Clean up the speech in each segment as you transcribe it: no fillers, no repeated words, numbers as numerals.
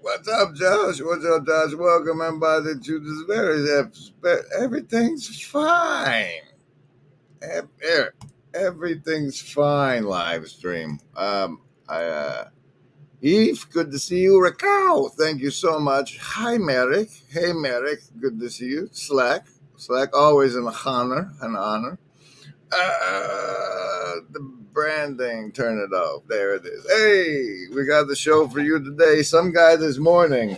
What's up, Josh? What's up, Josh? Welcome everybody to this everything's fine. Everything's fine live stream. I Eve, good to see you. Rascal, thank you so much. Hi, Merrick. Hey, Merrick, good to see you. Slack, always an honor, the branding, turn it off. There it is. Hey, we got the show for you today. Some guy this morning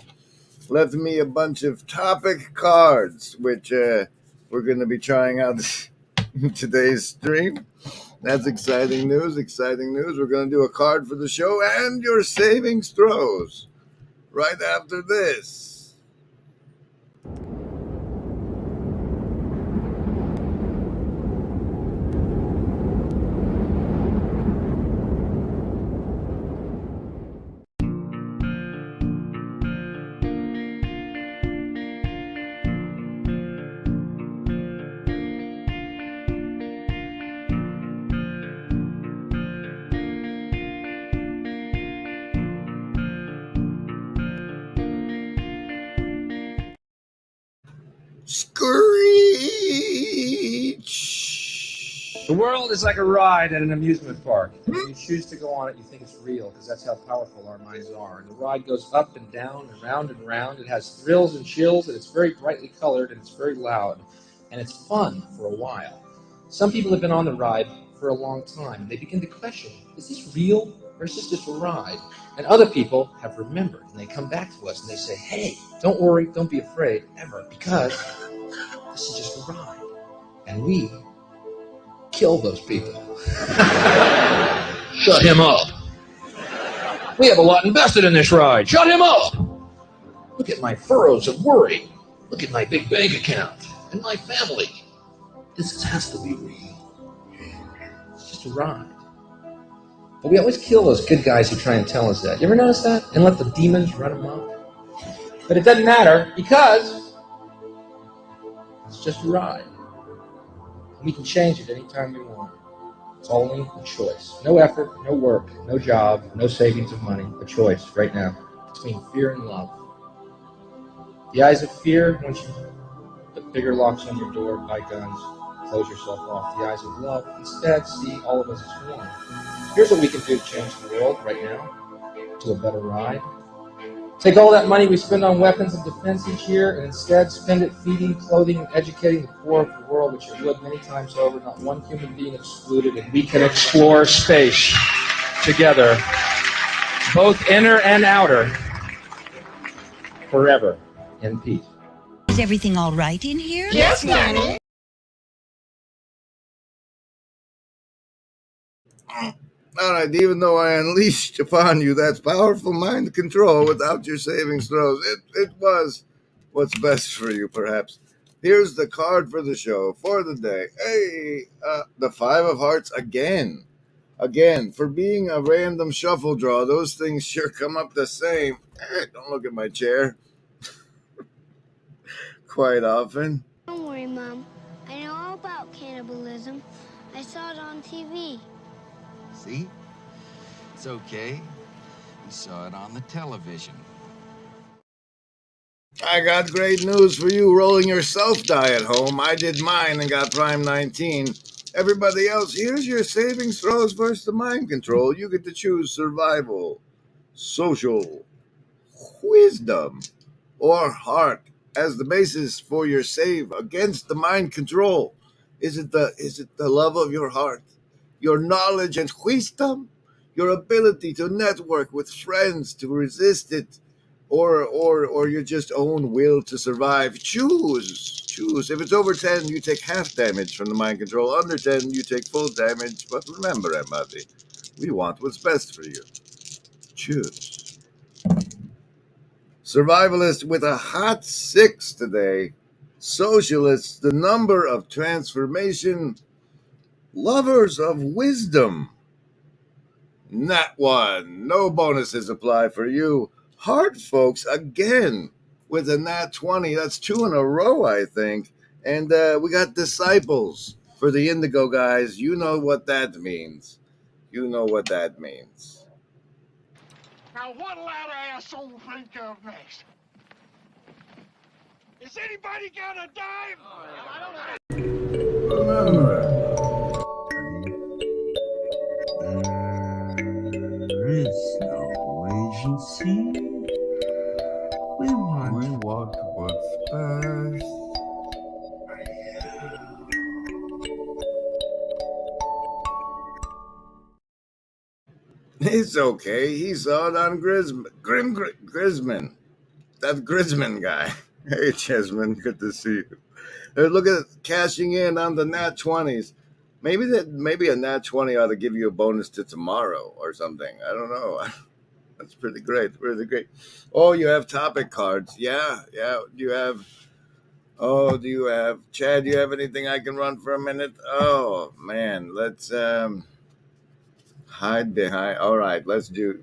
left me a bunch of topic cards, which we're going to be trying out in today's stream. That's exciting news. Exciting news. We're going to do a card for the show and your savings throws right after this. Screech! The world is like a ride at an amusement park. If you choose to go on it, you think it's real, because that's how powerful our minds are. And the ride goes up and down and round and round. It has thrills and chills, and it's very brightly colored, and it's very loud. And it's fun for a while. Some people have been on the ride for a long time. They begin to question, is this real, or is this just a ride? And other people have remembered, and they come back to us, and they say, hey, don't worry, don't be afraid, ever, because this is just a ride. And we kill those people. Shut him up. We have a lot invested in this ride. Shut him up. Look at my furrows of worry. Look at my big bank account and my family. This has to be real. It's just a ride. But we always kill those good guys who try and tell us that. You ever notice that? And let the demons run amok? But it doesn't matter, because it's just a ride. We can change it anytime we want. It's only a choice. No effort, no work, no job, no savings of money. A choice right now between fear and love. The eyes of fear, once you put bigger locks on your door, buy guns, close yourself off. The eyes of love, instead, see all of us as one. Here's what we can do to change the world right now to a better ride. Take all that money we spend on weapons and defense each year, and instead spend it feeding, clothing, and educating the poor of the world, which it would many times over, not one human being excluded, and we can explore space together, both inner and outer, forever in peace. Is everything all right in here? Yes, Nanny. All right, even though I unleashed upon you that powerful mind control without your savings throws, it was what's best for you, perhaps. Here's the card for the show for the day. Hey, the Five of Hearts again. Again, for being a random shuffle draw, those things sure come up the same. Don't look at my chair. Quite often. Don't worry, Mom. I know all about cannibalism. I saw it on TV. See? It's okay. We saw it on the television. I got great news for you rolling your self-die at home. I did mine and got Prime 19. Everybody else, here's your savings throws versus the mind control. You get to choose survival, social, wisdom, or heart as the basis for your save against the mind control. Is it the love of your heart, your knowledge and wisdom, your ability to network with friends to resist it, or your just own will to survive? Choose. If it's over 10, you take half damage from the mind control. Under 10, you take full damage. But remember, everybody, we want what's best for you. Choose. Survivalist with a hot 6 today. Socialists, the number of transformation. Lovers of wisdom. Not one. No bonuses apply for you. Heart folks, again, with a nat 20. That's 2 in a row, I think. And we got disciples for the indigo guys. You know what that means. Now what'll that asshole think of next? Is anybody gonna die? Remember, There is no agency. We want what's best. It's okay. He saw it on Grisman. That Grisman guy. Hey, Chesman, good to see you. Look at cashing in on the Nat 20s. Maybe a Nat 20 ought to give you a bonus to tomorrow or something. I don't know. That's pretty great. Really great. Oh, you have topic cards. Yeah. Do you have Chad, do you have anything I can run for a minute? Oh man, let's hide behind. All right, let's do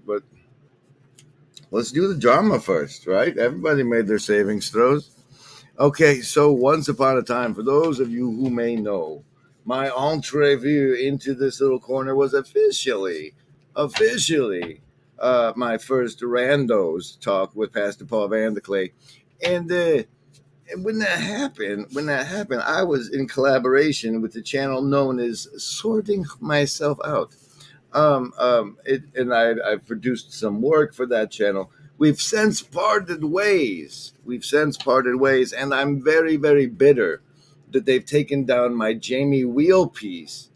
the drama first, right? Everybody made their savings throws. Okay, so once upon a time, for those of you who may know, my entrevue into this little corner was officially, my first randos talk with Pastor Paul Vanderclay, and when that happened, I was in collaboration with the channel known as Sorting Myself Out. I've produced some work for that channel. We've since parted ways. And I'm very, very bitter that they've taken down my Jamie Wheel piece,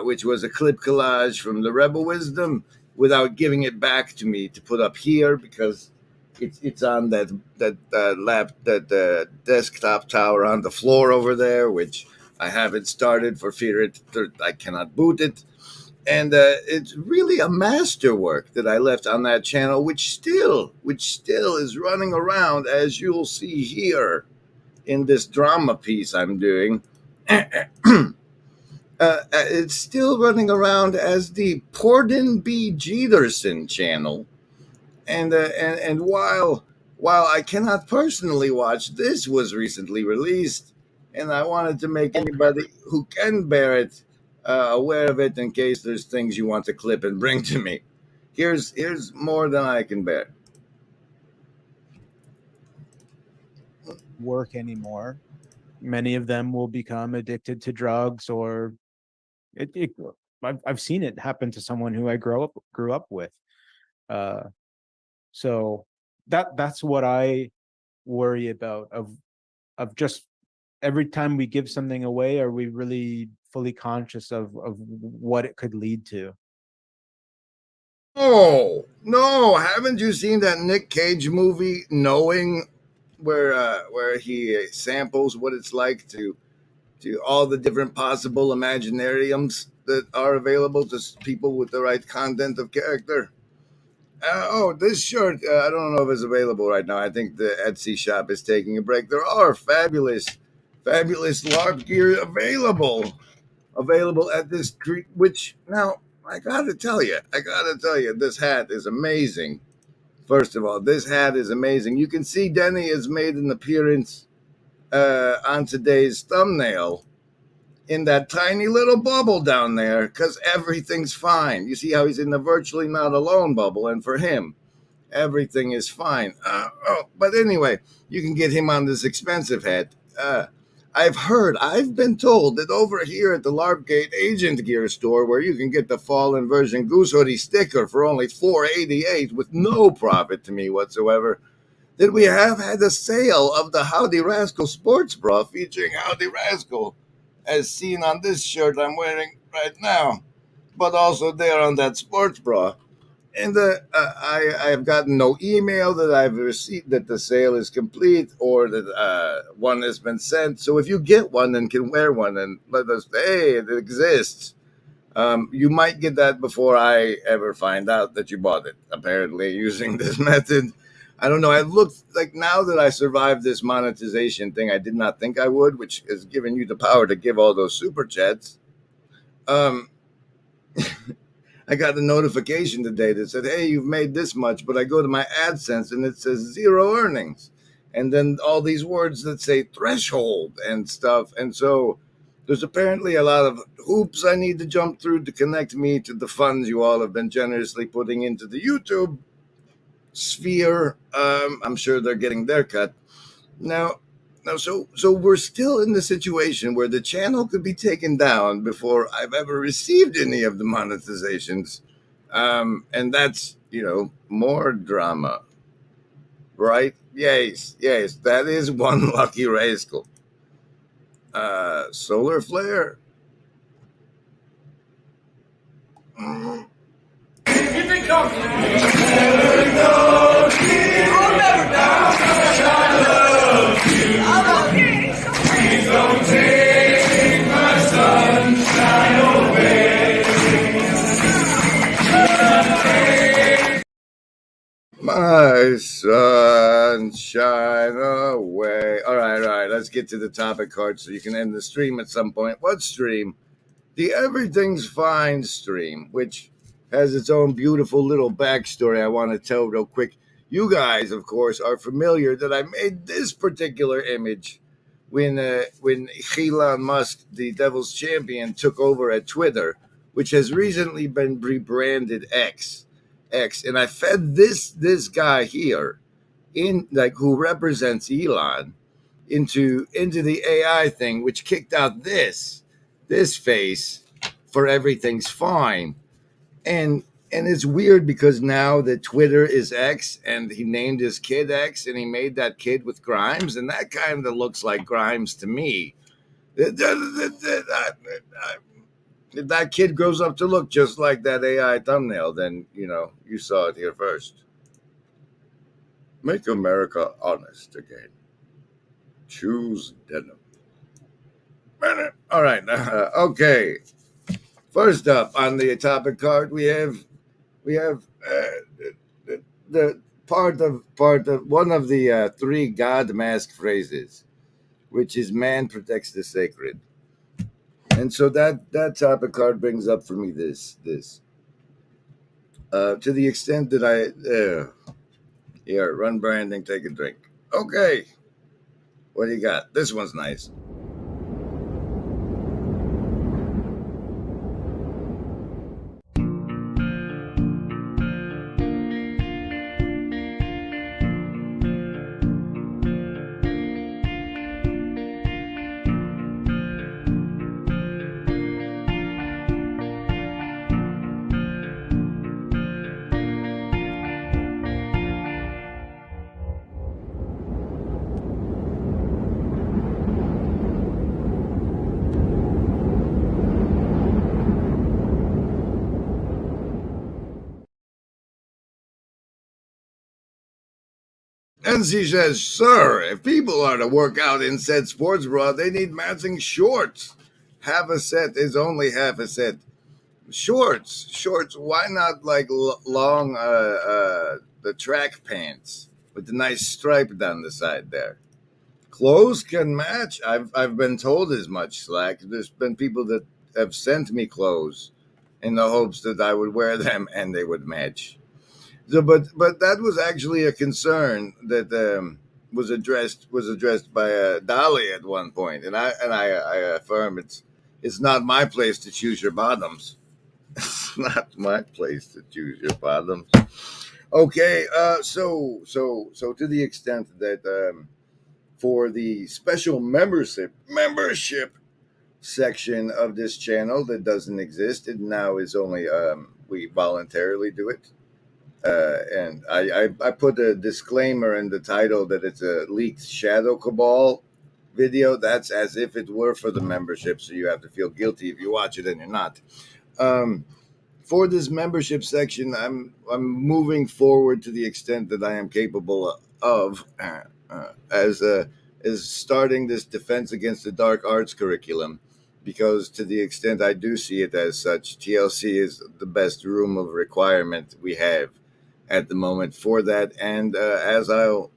which was a clip collage from the Rebel Wisdom, without giving it back to me to put up here because it's on that desktop tower on the floor over there, which I haven't started for fear I cannot boot it. And it's really a masterwork that I left on that channel, which still is running around, as you'll see here in this drama piece I'm doing. It's still running around as the Porden B. Jeterson channel. And while I cannot personally watch, this was recently released, and I wanted to make anybody who can bear it aware of it in case there's things you want to clip and bring to me. Here's more than I can bear. Work anymore. Many of them will become addicted to drugs, or I've seen it happen to someone who I grew up with. So that's what I worry about, of just every time we give something away, are we really fully conscious of what it could lead to? Oh no! Haven't you seen that Nick Cage movie, Knowing, where he samples what it's like to all the different possible imaginariums that are available to people with the right content of character? This shirt, I don't know if it's available right now. I think the Etsy shop is taking a break. There are fabulous LARP gear available at this street, which now I gotta tell you, this hat is amazing. First of all, this hat is amazing. You can see Denny has made an appearance on today's thumbnail in that tiny little bubble down there, because everything's fine. You see how he's in the virtually not alone bubble, and for him, everything is fine. But anyway, you can get him on this expensive hat. I've been told that over here at the Larpgate Agent Gear store, where you can get the Fallen Version Goose hoodie sticker for only $4.88 with no profit to me whatsoever, that we have had a sale of the Howdy Rascal sports bra featuring Howdy Rascal, as seen on this shirt I'm wearing right now, but also there on that sports bra. And I have gotten no email that I've received that the sale is complete, or that one has been sent. So if you get one and can wear one and let us, hey, it exists, you might get that before I ever find out that you bought it, apparently, using this method. I don't know. I looked like, now that I survived this monetization thing, I did not think I would, which has given you the power to give all those super chats. I got a notification today that said, hey, you've made this much, but I go to my AdSense and it says 0 earnings. And then all these words that say threshold and stuff. And so there's apparently a lot of hoops I need to jump through to connect me to the funds you all have been generously putting into the YouTube. Sphere. I'm sure they're getting their cut. Now, so we're still in the situation where the channel could be taken down before I've ever received any of the monetizations, and that's more drama, right? Yes, that is one lucky Rascal. Solar flare. Mm. My sunshine away. All right. Let's get to the topic card so you can end the stream at some point. What stream? The Everything's Fine stream, which has its own beautiful little backstory I want to tell real quick. You guys, of course, are familiar that I made this particular image when Elon Musk, the Devil's Champion, took over at Twitter, which has recently been rebranded X. And I fed this guy here in who represents Elon into the AI thing, which kicked out this face for Everything's Fine. And it's weird because now that Twitter is X and he named his kid X and he made that kid with Grimes, and that kind of looks like Grimes to me. If that kid grows up to look just like that AI thumbnail, then you saw it here first. Make America honest again. Choose denim. All right. Okay. First up on the topic card, we have the part of one of the three God mask phrases, which is "Man protects the sacred," and so that topic card brings up for me this to the extent that here, run branding, take a drink. Okay, what do you got? This one's nice. And she says, "Sir, if people are to work out in said sports bra, they need matching shorts. Half a set is only half a set. Shorts. Why not like long the track pants with the nice stripe down the side there? Clothes can match. I've been told as much, Slack. There's been people that have sent me clothes in the hopes that I would wear them and they would match." So, but that was actually a concern that was addressed by Dolly at one point, and I affirm it's not my place to choose your bottoms. It's not my place to choose your bottoms. Okay, so to the extent that for the special membership section of this channel that doesn't exist, it now is only we voluntarily do it. And I put a disclaimer in the title that it's a leaked Shadow Cabal video. That's as if it were for the membership, so you have to feel guilty if you watch it and you're not. For this membership section, I'm moving forward to the extent that I am capable of as starting this Defense Against the Dark Arts curriculum, because to the extent I do see it as such, TLC is the best room of requirement we have at the moment for that. And as I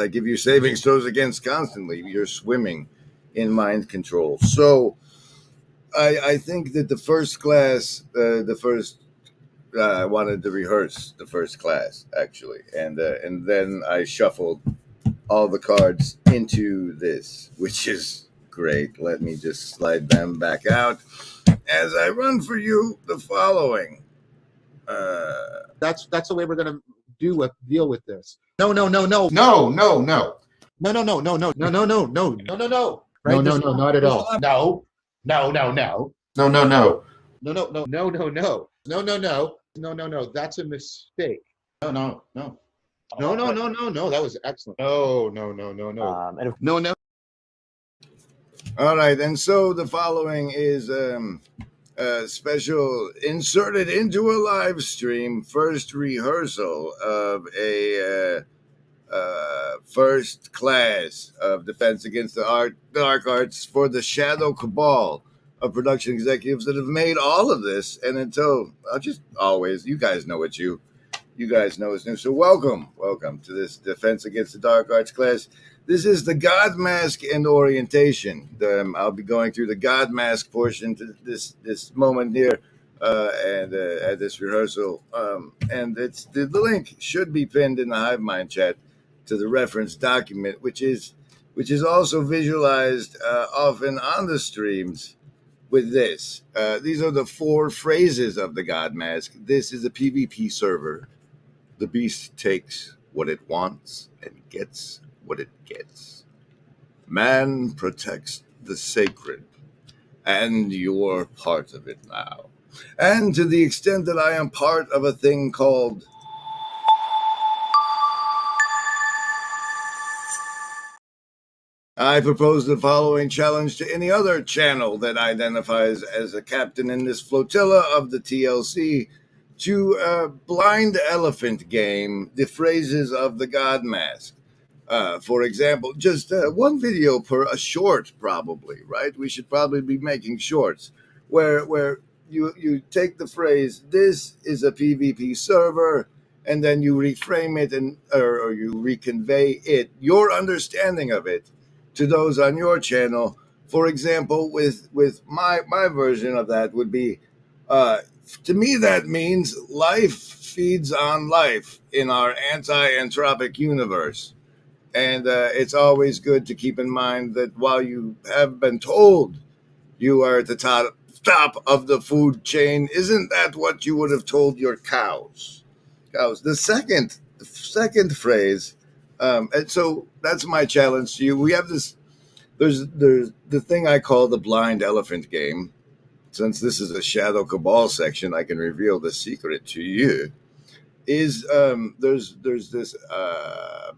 give you savings throws against constantly, you're swimming in mind control. So I think that the first class, I wanted to rehearse the first class actually, and then I shuffled all the cards into this, which is great. Let me just slide them back out as I run for you the following. That's the way we're gonna deal with this. No, no, no, no. No, no, no. No, no, no, no, no, no, no, no, no, no, no, no. No, no, no, not at all. No, no, no, no. No, no, no. No, no, no, no, no, no. No, no, no. No, no, no. That's a mistake. No, no, no. No, no, no, no, no. That was excellent. No, no, no, no, no. No, no. All right, and so the following is special inserted into a live stream first rehearsal of a first class of Defense Against the Dark Arts for the Shadow Cabal of production executives that have made all of this. And until just always, you guys know it's you guys know it's new. So welcome to this Defense Against the Dark Arts class. This is the God Mask and Orientation. I'll be going through the God Mask portion to this moment here, and at this rehearsal. And it's the link should be pinned in the Hive Mind chat to the reference document, which is also visualized often on the streams with this. These are the 4 phrases of the God Mask. This is a PvP server. The beast takes what it wants and gets what it gets. Man protects the sacred, and you're part of it now. And to the extent that I am part of a thing called I propose the following challenge to any other channel that identifies as a captain in this flotilla of the TLC to blind elephant game the phrases of the God Mask. For example, just one video per a short, probably, right? We should probably be making shorts where you take the phrase, this is a PvP server, and then you reframe it or you reconvey it, your understanding of it, to those on your channel. For example, with my version of that would be, to me, that means life feeds on life in our anti-entropic universe. And it's always good to keep in mind that while you have been told you are at the top of the food chain, isn't that what you would have told your cows? The second phrase, and so that's my challenge to you. We have this. There's the thing I call the blind elephant game. Since this is a Shadow Cabal section, I can reveal the secret to you. Is there's this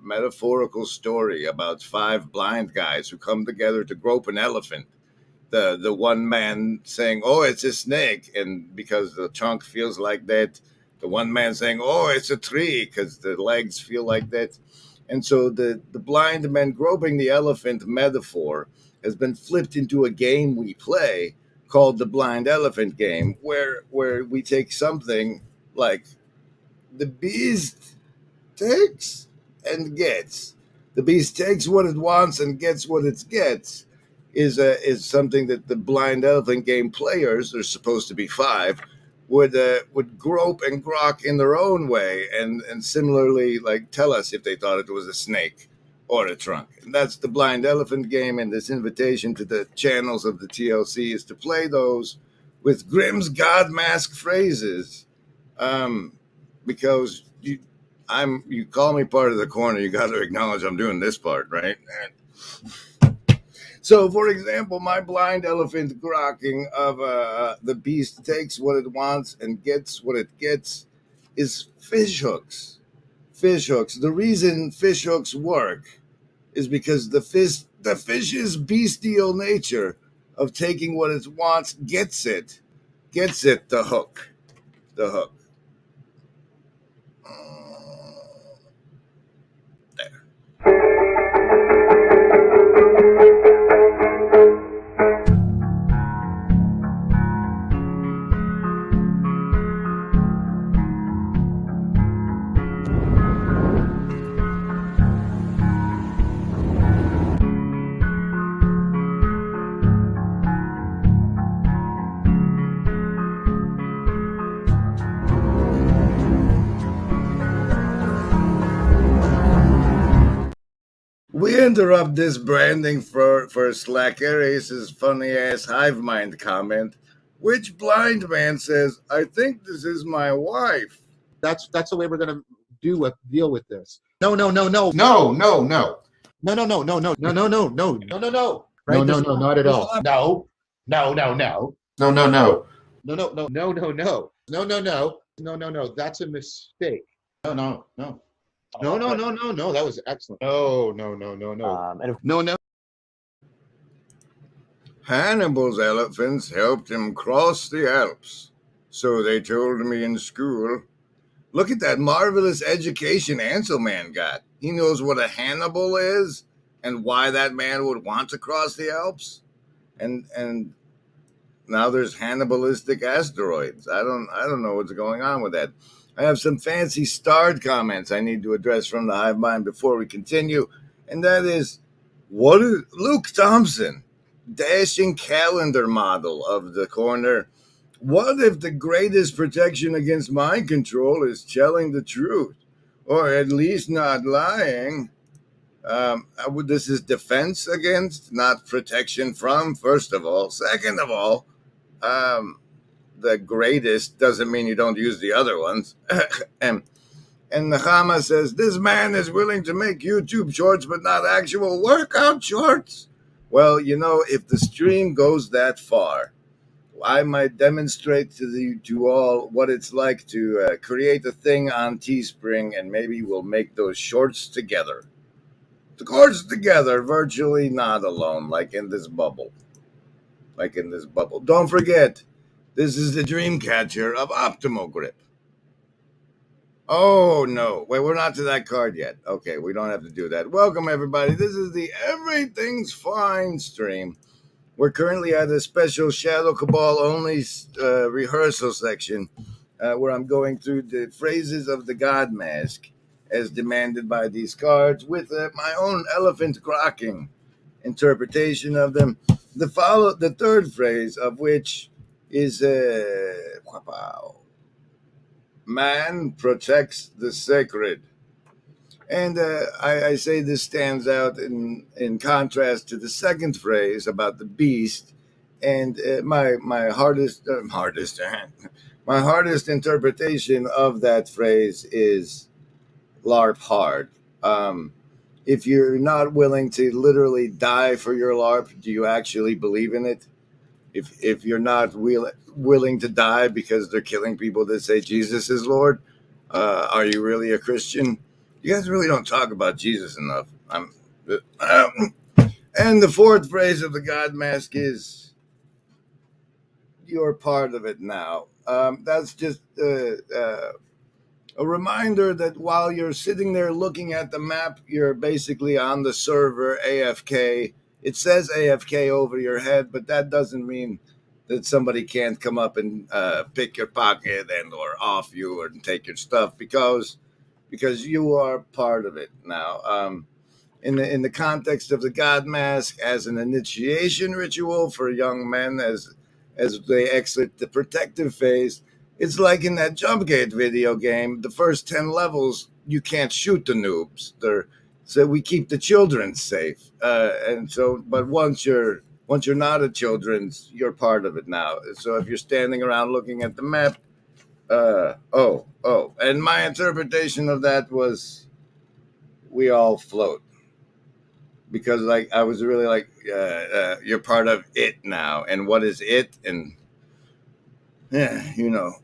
metaphorical story about 5 blind guys who come together to grope an elephant. The one man saying, "Oh, it's a snake," and because the trunk feels like that. The one man saying, "Oh, it's a tree," because the legs feel like that. And so the blind man groping the elephant metaphor has been flipped into a game we play called the blind elephant game, where we take something like the beast takes and gets. The beast takes what it wants and gets what it gets is something that the blind elephant game players, there's supposed to be 5, would grope and grok in their own way and similarly like tell us if they thought it was a snake or a trunk. And that's the blind elephant game, and this invitation to the channels of the TLC is to play those with Grimm's God Mask phrases. Because you call me part of the corner, you got to acknowledge I'm doing this part, right? So, for example, my blind elephant grokking of the beast takes what it wants and gets what it gets is fish hooks. Fish hooks. The reason fish hooks work is because the fish's bestial nature of taking what it wants gets it the hook. The hook. We interrupt this branding for Slack Aries' funny ass hive mind comment, which blind man says, "I think this is my wife." That's the way we're gonna deal with this. No, no, no, no. No, no, no. No, no, no, no, no, no, no, no, no, no, no, no. No, no, no, not at all. No, no, no, no. No, no, no. No, no, no, no, no, no. No, no, no. No, no, no. That's a mistake. No, no, no. No, no, no, no, no. That was excellent. No, no, no, no, no. No, no. Hannibal's elephants helped him cross the Alps. So they told me in school. Look at that marvelous education Ansel man got. He knows what a Hannibal is and why that man would want to cross the Alps. And now there's Hannibalistic asteroids. I don't know what's going on with that. I have some fancy starred comments I need to address from the hive mind before we continue, and that is, what is Luke Thompson, dashing calendar model of the corner? What if the greatest protection against mind control is telling the truth, or at least not lying? This is defense against, not protection from, first of all. Second of all, the greatest doesn't mean you don't use the other ones. and Nahama says, this man is willing to make YouTube shorts, but not actual workout shorts. Well, if the stream goes that far, I might demonstrate to all what it's like to create a thing on Teespring, and maybe we'll make those shorts together. The chords together, virtually not alone, like in this bubble. Don't forget, this is the dream catcher of Optimal Grip. Oh, no. Wait, we're not to that card yet. Okay, we don't have to do that. Welcome, everybody. This is the Everything's Fine stream. We're currently at a special Shadow Cabal only rehearsal section where I'm going through the phrases of the God Mask as demanded by these cards with my own elephant grokking interpretation of them. The third phrase of which is man protects the sacred. And I say this stands out in contrast to the second phrase about the beast. And my hardest interpretation of that phrase is LARP hard. If you're not willing to literally die for your LARP, do you actually believe in it? If you're not willing to die because they're killing people that say Jesus is Lord, are you really a Christian? You guys really don't talk about Jesus enough. And the fourth phrase of the God Mask is, you're part of it now. That's just a reminder that while you're sitting there looking at the map, you're basically on the server AFK. It says AFK over your head, but that doesn't mean that somebody can't come up and pick your pocket and or off you and take your stuff because you are part of it now. In the context of the God Mask as an initiation ritual for young men as they exit the protective phase, it's like in that Jumpgate video game, the first 10 levels, you can't shoot the noobs. So we keep the children safe. But once you're not a children's, you're part of it now. So if you're standing around looking at the map, and my interpretation of that was we all float. Because I was really like, you're part of it now. And what is it? And yeah, you know.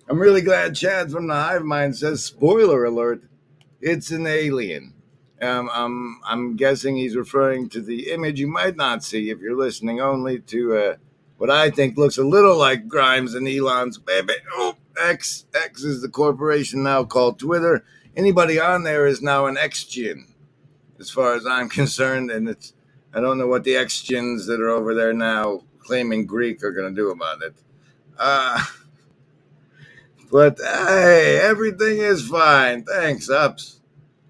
I'm really glad Chad from the Hive Mind says, spoiler alert, it's an alien. I'm guessing he's referring to the image you might not see if you're listening only to what I think looks a little like Grimes and Elon's baby. Oh, X is the corporation now called Twitter. Anybody on there is now an X-Gin, as far as I'm concerned, and I don't know what the X-Gins that are over there now claiming Greek are going to do about it. But hey, everything is fine. Thanks, Ups.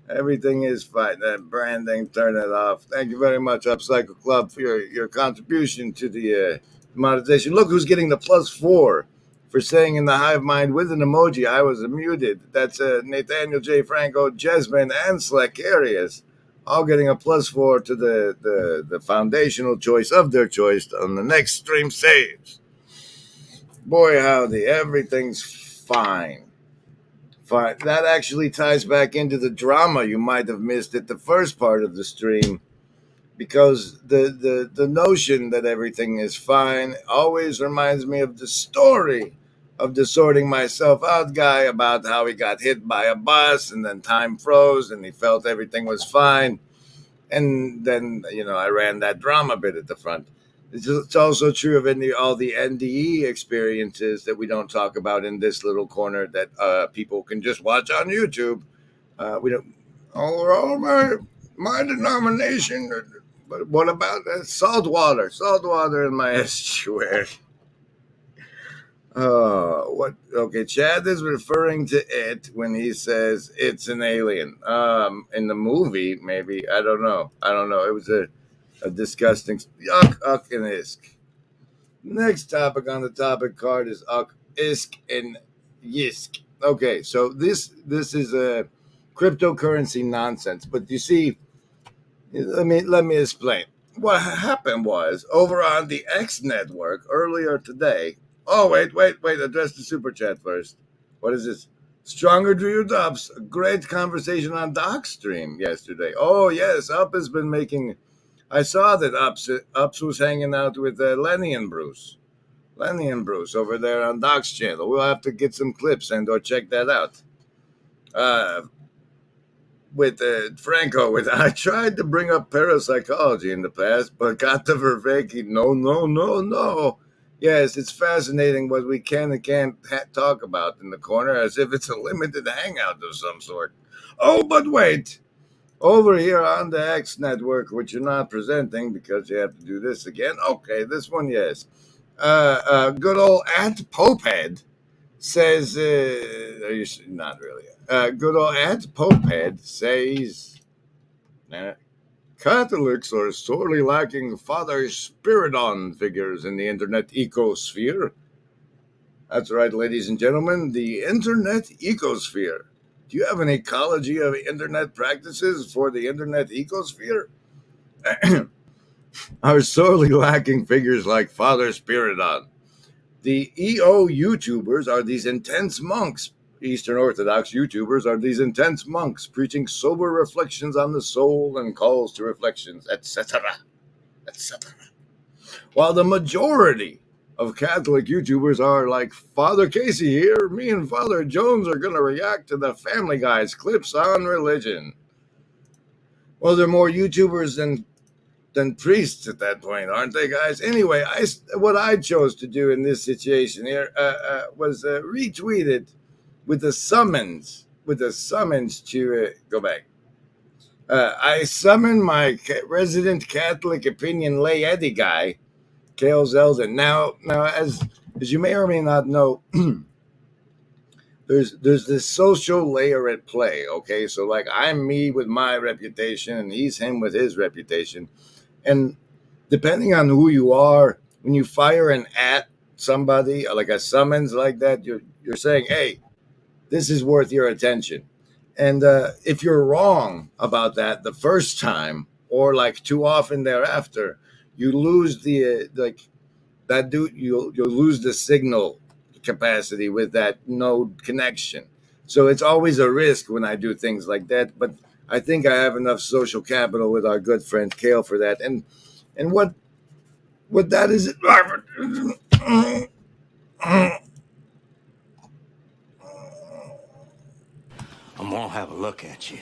Everything is fine. That branding, turn it off. Thank you very much, Upcycle Club, for your contribution to the monetization. Look who's getting the +4 for saying in the Hive Mind with an emoji, I was muted. That's Nathaniel J. Franco, Jesmine, and Slackarius, all getting a +4 to the foundational choice of their choice on the next stream saves. Boy, howdy, everything's fine. Fine. That actually ties back into the drama you might have missed at the first part of the stream, because the notion that everything is fine always reminds me of the story of the sorting myself out guy about how he got hit by a bus and then time froze and he felt everything was fine. And then, I ran that drama bit at the front. It's also true of all the NDE experiences that we don't talk about in this little corner that people can just watch on YouTube. We don't. Oh, my denomination. But what about that? Salt water in my estuary. What? Okay, Chad is referring to it when he says it's an alien. In the movie, maybe, I don't know. It was a disgusting yuck, and isk. Next topic on the topic card is isk, and yisk. Okay, so this is a cryptocurrency nonsense, but you see, let me explain. What happened was, over on the X network earlier today. Oh, wait, address the super chat first. What is this? Stronger Drew Dubs, a great conversation on Docstream yesterday. Oh yes, Up has been making. I saw that Ups was hanging out with Lenny and Bruce over there on Doc's channel. We'll have to get some clips or check that out. With Franco, I tried to bring up parapsychology in the past, but got the Verveki. No. Yes, it's fascinating what we can and can't talk about in the corner, as if it's a limited hangout of some sort. Oh, but wait. Over here on the X network, which you're not presenting because you have to do this again. Okay, this one, yes. Good old Aunt Popehead says, not really. Good old Aunt Popehead says, Catholics are sorely lacking Father Spiridon figures in the internet ecosphere. That's right, ladies and gentlemen, the internet ecosphere. Do you have an ecology of internet practices for the internet ecosphere? Are sorely lacking figures like Father Spiridon. The EO YouTubers are these intense monks. Eastern Orthodox YouTubers are these intense monks preaching sober reflections on the soul and calls to reflections, etc., etc. While the majority of Catholic YouTubers are like Father Casey here, me and Father Jones are going to react to the Family Guy's clips on religion. Well, they're more YouTubers than priests at that point, aren't they, guys? Anyway, what I chose to do in this situation here was retweet it with a summons to go back. I summoned my resident Catholic opinion lay Eddie guy, Kale Zeldin. Now, as you may or may not know, there's this social layer at play. Okay, so like I'm me with my reputation, and he's him with his reputation. And depending on who you are, when you fire an at somebody, like a summons like that, you're saying, hey, this is worth your attention. And if you're wrong about that the first time, or like too often thereafter, you lose the you'll lose the signal capacity with that node connection. So it's always a risk when I do things like that. But I think I have enough social capital with our good friend Kale for that. And what that is, won't have a look at you.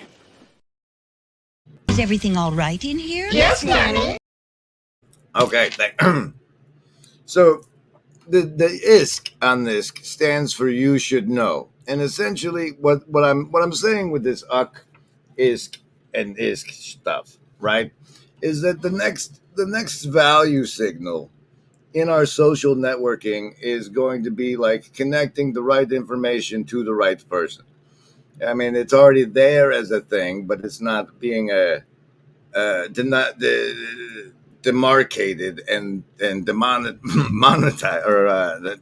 Is everything all right in here? Yes, Daddy. Okay, so the ISK on this stands for you should know, and essentially what I'm saying with this ISK and ISK stuff, right, is that the next value signal in our social networking is going to be like connecting the right information to the right person. I mean, it's already there as a thing, but it's not being demarcated and monetized or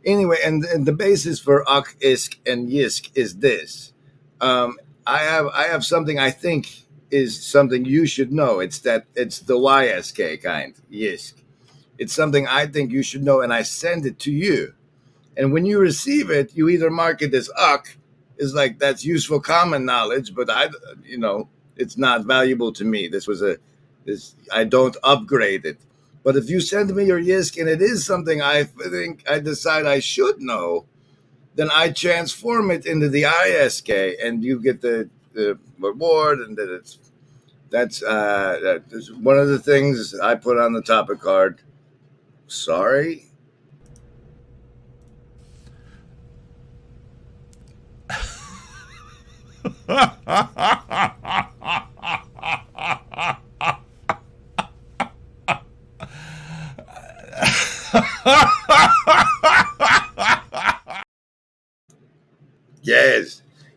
anyway. And the basis for Ak, Isk, and Yisk is this. I have something I think is something you should know. It's the YSK kind, Yisk. It's something I think you should know, and I send it to you. And when you receive it, you either mark it as Ak, is like that's useful common knowledge, but it's not valuable to me. I don't upgrade it. But if you send me your Yisk and it is something I think I decide I should know, then I transform it into the ISK, and you get the reward, and that's one of the things I put on the topic card. Sorry.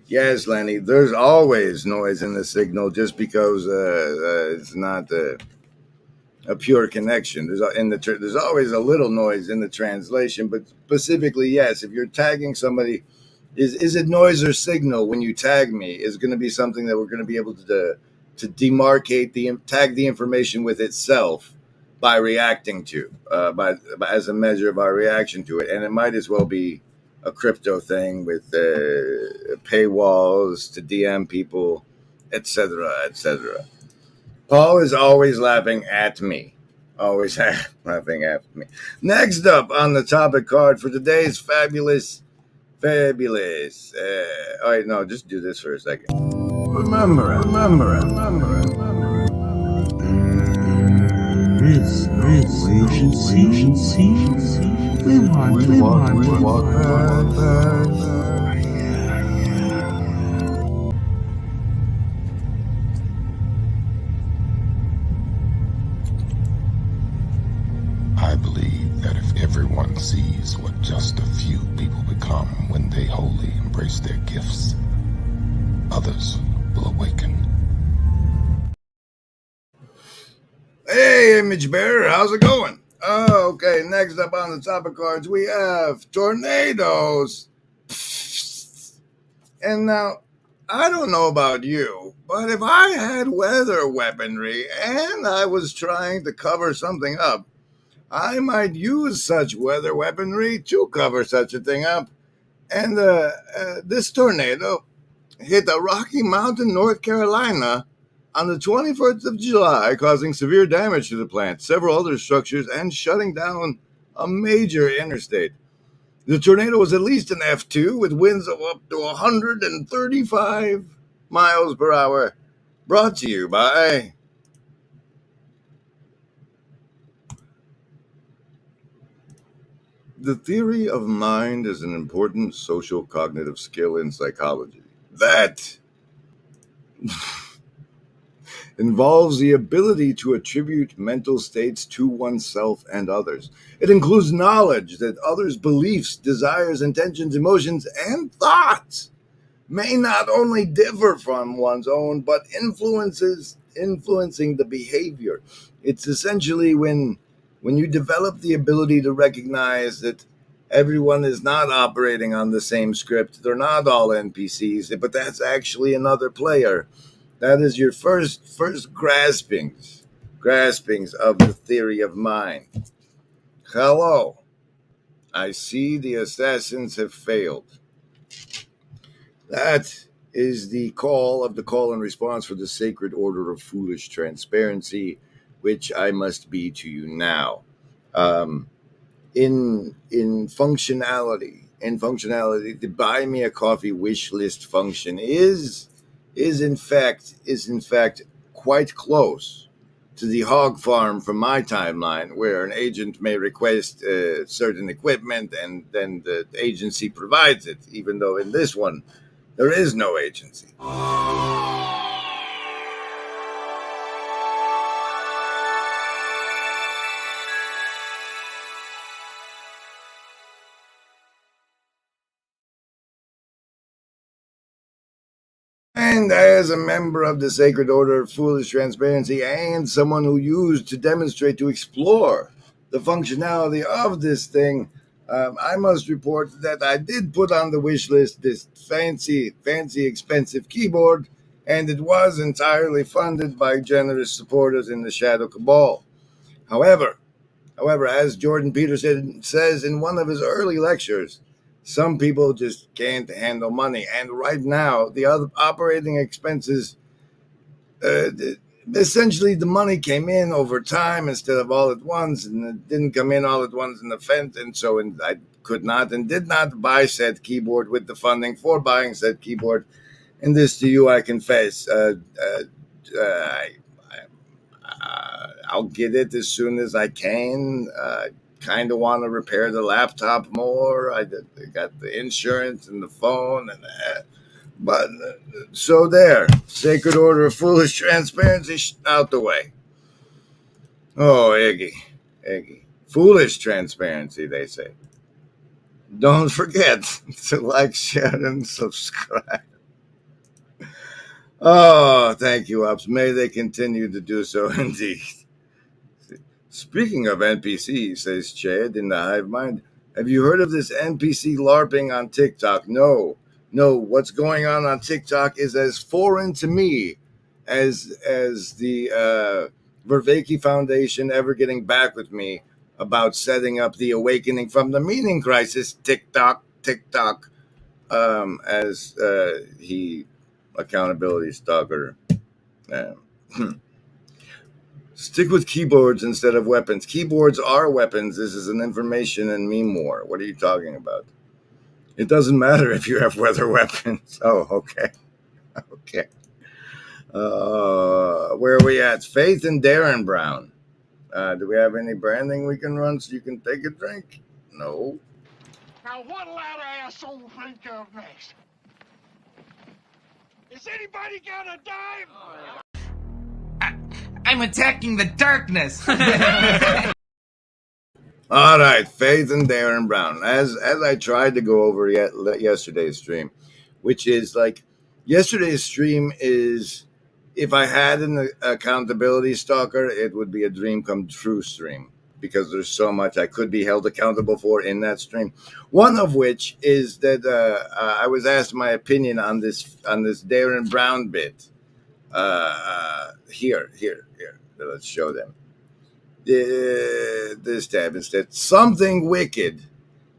Yes, Lenny. There's always noise in the signal, just because it's not a pure connection. There's always a little noise in the translation, but specifically, yes. If you're tagging somebody, is it noise or signal when you tag me? Is going to be something that we're going to be able to demarcate tag the information with itself by reacting to, by as a measure of our reaction to it, and it might as well be a crypto thing with paywalls to DM people, etc., etc. Paul is always laughing at me. Always laughing at me. Next up on the topic card for today's fabulous. All right, no, just do this for a second. Remember. This agency. We want I believe that if everyone sees what just a few people become when they wholly embrace their gifts, others will awaken. Hey, Image Bearer, how's it going? Oh, okay, next up on the topic cards, we have tornadoes. And now, I don't know about you, but if I had weather weaponry and I was trying to cover something up, I might use such weather weaponry to cover such a thing up. And this tornado hit a Rocky Mountain, North Carolina on the 21st of July, causing severe damage to the plant, several other structures, and shutting down a major interstate. The tornado was at least an F2 with winds of up to 135 miles per hour. Brought to you by the theory of mind is an important social cognitive skill in psychology that involves the ability to attribute mental states to oneself and others. It includes knowledge that others' beliefs, desires, intentions, emotions, and thoughts may not only differ from one's own, but influencing the behavior. It's essentially when you develop the ability to recognize that everyone is not operating on the same script, they're not all NPCs, but that's actually another player. That is your first graspings of the theory of mind. Hello. I see the assassins have failed. That is the call and response for the sacred order of foolish transparency, which I must be to you now. In functionality in functionality, the buy me a coffee wish list function is in fact quite close to the hog farm from my timeline, where an agent may request certain equipment and then the agency provides it, even though in this one there is no agency. And as a member of the Sacred Order of Foolish Transparency and someone who used to demonstrate to explore the functionality of this thing, I must report that I did put on the wish list this fancy, expensive keyboard, and it was entirely funded by generous supporters in the Shadow Cabal. However, as Jordan Peterson says in one of his early lectures, some people just can't handle money. And right now, the other operating expenses, essentially the money came in over time instead of all at once, and it didn't come in all at once in the fence. And so I could not and did not buy said keyboard with the funding for buying said keyboard. And this to you, I confess, I'll get it as soon as I can. Kind of want to repair the laptop more. I got the insurance and the phone, and but so there. Sacred Order of Foolish Transparency out the way. Oh, Iggy, foolish transparency, they say. Don't forget to like, share, and subscribe. Oh, thank you, Ups. May they continue to do so indeed. Speaking of NPC, says Chad in the Hive Mind, have you heard of this NPC LARPing on TikTok? No. What's going on TikTok is as foreign to me as the Vervaeke Foundation ever getting back with me about setting up the Awakening from the Meaning Crisis TikTok, as he accountability stalker. Stick with keyboards instead of weapons. Keyboards are weapons. This is an information and meme war. What are you talking about? It doesn't matter if you have weather weapons. Oh, okay. Okay. Where are we at? Faith and Darren Brown. Do we have any branding we can run so you can take a drink? No. Now what'll that asshole think of next? Is anybody got a dime? I'm attacking the darkness. All right, Faith and Darren Brown. As I tried to go over yesterday's stream, which is like yesterday's stream is, if I had an accountability stalker, it would be a dream come true stream, because there's so much I could be held accountable for in that stream. One of which is that I was asked my opinion on this Darren Brown bit. Here. Let's show them. This tab instead. Something wicked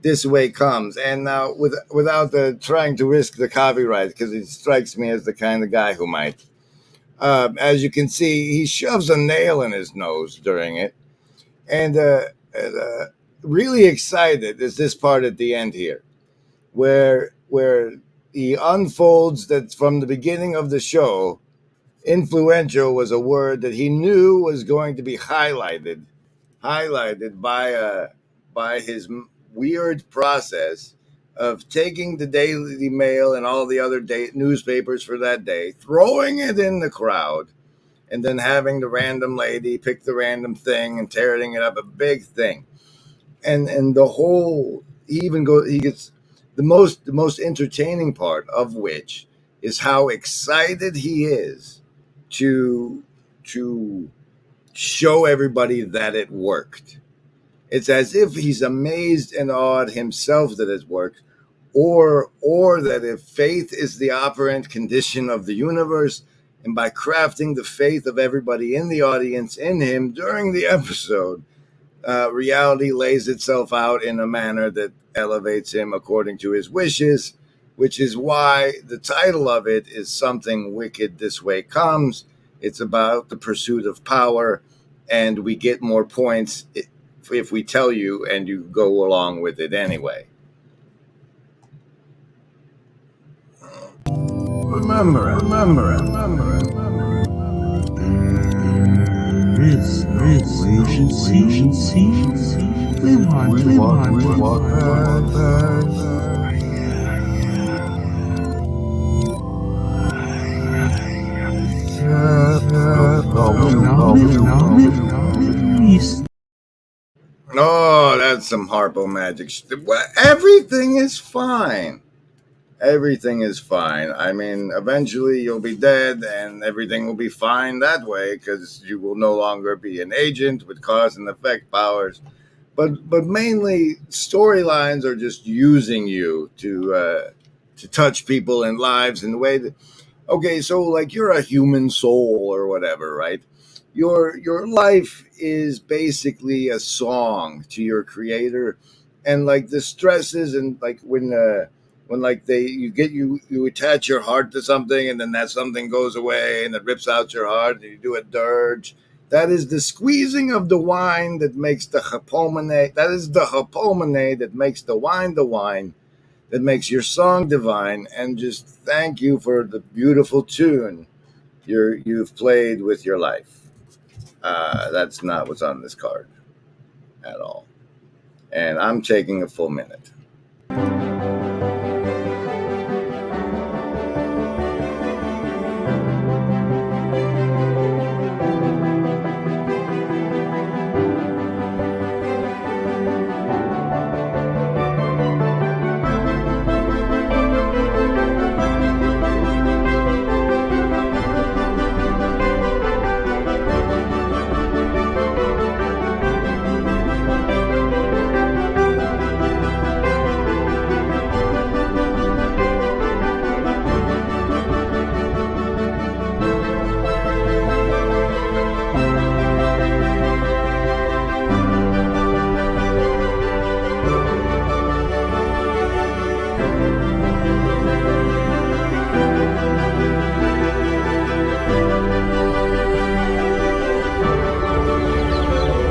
this way comes, and now without trying to risk the copyright, because it strikes me as the kind of guy who might. As you can see, he shoves a nail in his nose during it, and really excited is this part at the end here, where he unfolds that from the beginning of the show, influential was a word that he knew was going to be highlighted by his weird process of taking the Daily Mail and all the other newspapers for that day, throwing it in the crowd, and then having the random lady pick the random thing and tearing it up, a big thing. And the whole, he gets the most entertaining part of which is how excited he is to show everybody that it worked. It's as if he's amazed and awed himself that it worked, or that if faith is the operant condition of the universe, and by crafting the faith of everybody in the audience in him during the episode, reality lays itself out in a manner that elevates him according to his wishes, which is why the title of it is Something Wicked This Way Comes. It's about the pursuit of power, and we get more points if we tell you and you go along with it anyway. Remember it. Remember it. Remember it. This agency. We want Oh, that's some Harpo magic. Everything is fine. Everything is fine. I mean, eventually you'll be dead and everything will be fine that way because you will no longer be an agent with cause and effect powers. But mainly storylines are just using you to touch people and lives in the way that, okay, so like you're a human soul or whatever, right? Your life is basically a song to your creator, and like the stresses and like when like you attach your heart to something and then that something goes away and it rips out your heart and you do a dirge. That is the squeezing of the wine that makes the hapomene. That is the hapomene that makes the wine that makes your song divine. And just thank you for the beautiful tune you've played with your life. That's not what's on this card at all. And I'm taking a full minute.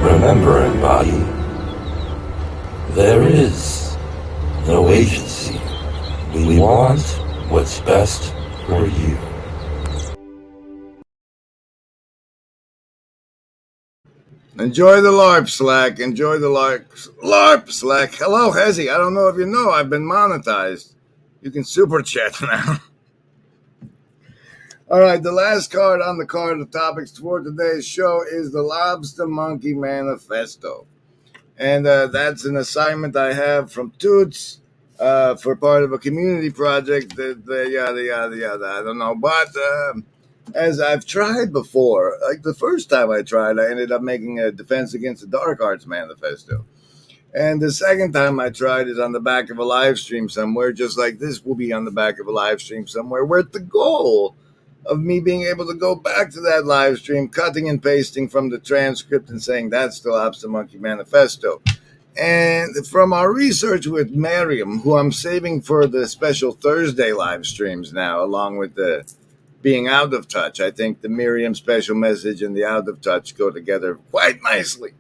Remember, embody, there is no agency. We want what's best for you. Enjoy the LARP, Slack. Enjoy the LARP, Slack. Hello, Hezzy. I don't know if you know, I've been monetized. You can super chat now. All right, the last card on the card of topics for today's show is the Lobster Monkey Manifesto. And that's an assignment I have from Toots for part of a community project that yada, yada, yada. I don't know. But as I've tried before, like the first time I tried, I ended up making a Defense Against the Dark Arts Manifesto. And the second time I tried is on the back of a live stream somewhere, just like this will be on the back of a live stream somewhere, where the goal of me being able to go back to that live stream, cutting and pasting from the transcript and saying that's the Lobster Monkey Manifesto. And from our research with Miriam, who I'm saving for the special Thursday live streams now, along with the being out of touch, I think the Miriam special message and the out of touch go together quite nicely.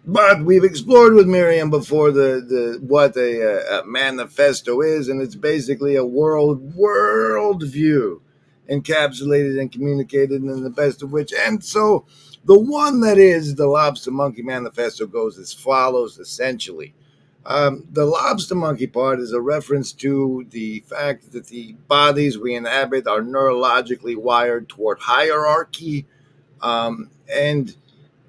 But we've explored with Miriam before what a manifesto is, and it's basically a world view encapsulated and communicated in the best of which. And so the one that is the Lobster Monkey Manifesto goes as follows, essentially. The Lobster Monkey part is a reference to the fact that the bodies we inhabit are neurologically wired toward hierarchy,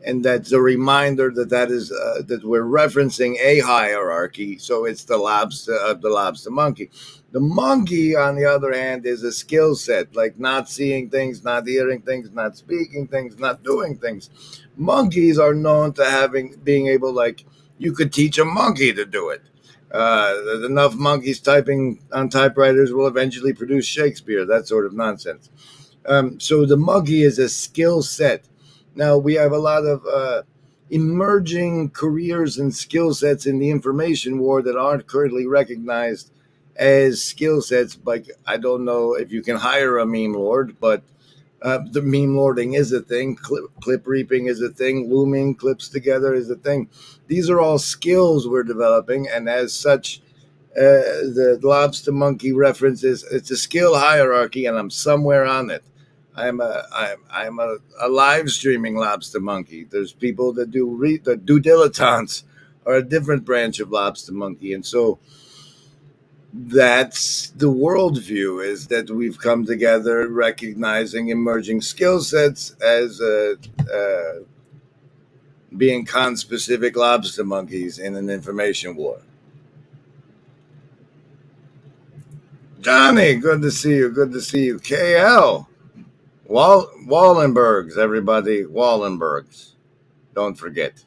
and that's a reminder that we're referencing a hierarchy. So it's the lobster monkey. The monkey, on the other hand, is a skill set, like not seeing things, not hearing things, not speaking things, not doing things. Monkeys are known to being able, like, you could teach a monkey to do it. Enough monkeys typing on typewriters will eventually produce Shakespeare, that sort of nonsense. So the monkey is a skill set. Now, we have a lot of emerging careers and skill sets in the information war that aren't currently recognized as skill sets. Like, I don't know if you can hire a meme lord, but The meme lording is a thing. Clip reaping is a thing. Looming clips together is a thing. These are all skills we're developing, and as such, the lobster monkey reference is it's a skill hierarchy, and I'm somewhere on it. I'm a live streaming lobster monkey. There's people that do dilettantes, are a different branch of lobster monkey, and so that's the worldview, is that we've come together recognizing emerging skill sets as being conspecific lobster monkeys in an information war. Johnny, good to see you. Good to see you. KL. Wallenbergs, everybody. Wallenbergs. Don't forget.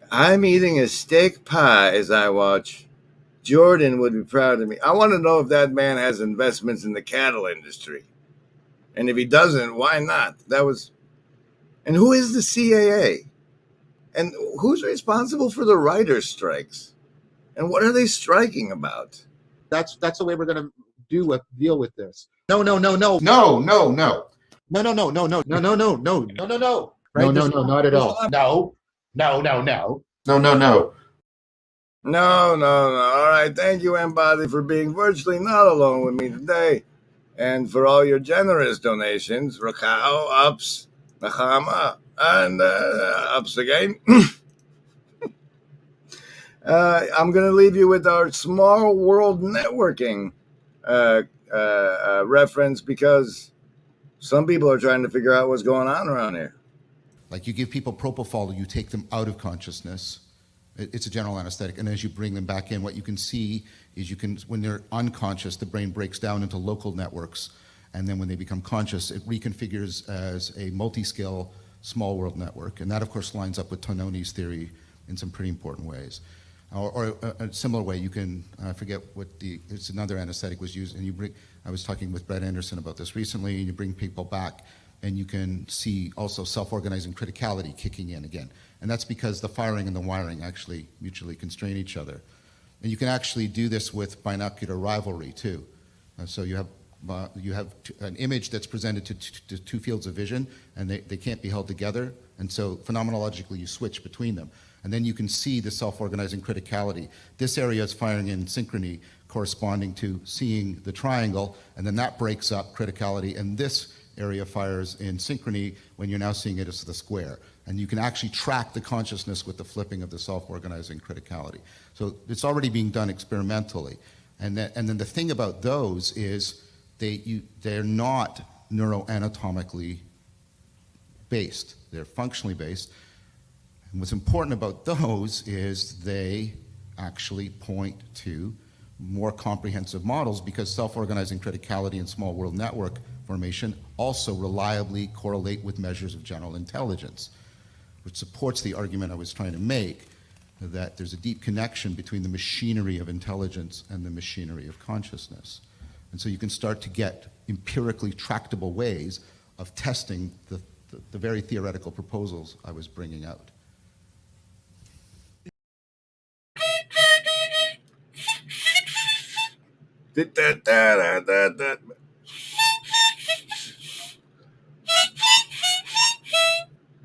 I'm eating a steak pie as I watch. Jordan would be proud of me. I want to know if that man has investments in the cattle industry. And if he doesn't, why not? And who is the CAA? And who's responsible for the writers' strikes? And what are they striking about? That's the way we're going to deal with this. No. No, no, no. No, no, no, no, no, no, no, no, no, no, no, no, no, no. No, no, no, not at all. No, no, no, no. No, no, no. No, no, no. All right. Thank you, Embody, for being virtually not alone with me today. And for all your generous donations. Rakao, ups, Nahama, and ups again. I'm going to leave you with our small world networking reference, because some people are trying to figure out what's going on around here. Like you give people propofol, you take them out of consciousness. It's a general anesthetic. And as you bring them back in, what you can see is when they're unconscious, the brain breaks down into local networks. And then when they become conscious, it reconfigures as a multi-scale small world network. And that, of course, lines up with Tononi's theory in some pretty important ways. Or a similar way, you can, I forget what it's another anesthetic was used, and I was talking with Brett Anderson about this recently, and you bring people back, and you can see also self-organizing criticality kicking in again. And that's because the firing and the wiring actually mutually constrain each other. And you can actually do this with binocular rivalry too. So you have an image that's presented to two fields of vision, and they can't be held together, and so phenomenologically you switch between them. And then you can see the self-organizing criticality. This area is firing in synchrony, corresponding to seeing the triangle, and then that breaks up criticality, and this area fires in synchrony when you're now seeing it as the square. And you can actually track the consciousness with the flipping of the self-organizing criticality. So it's already being done experimentally. And then the thing about those is they're not neuroanatomically based. They're functionally based. And what's important about those is they actually point to more comprehensive models, because self-organizing criticality and small world network formation also reliably correlate with measures of general intelligence, which supports the argument I was trying to make that there's a deep connection between the machinery of intelligence and the machinery of consciousness. And so you can start to get empirically tractable ways of testing the very theoretical proposals I was bringing out.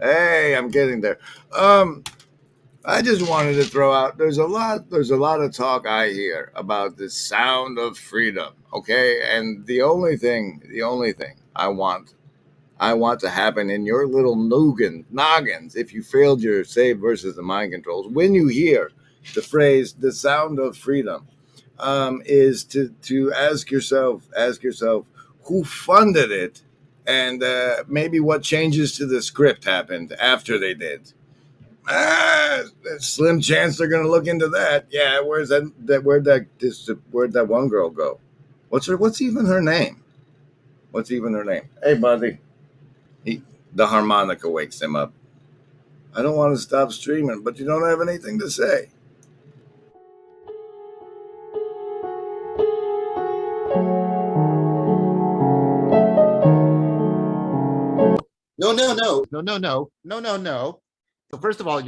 Hey, I'm getting there. I just wanted to throw out, there's a lot of talk I hear about the sound of freedom, okay? And the only thing I want to happen in your little noggins, if you failed your save versus the mind controls, when you hear the phrase "the sound of freedom," is to ask yourself who funded it, and maybe what changes to the script happened after they did. Slim chance they're going to look into that. Yeah, where'd that one girl go? What's even her name? Hey, buddy. The harmonica wakes him up. I don't want to stop streaming, but you don't have anything to say. No. So first of all, you're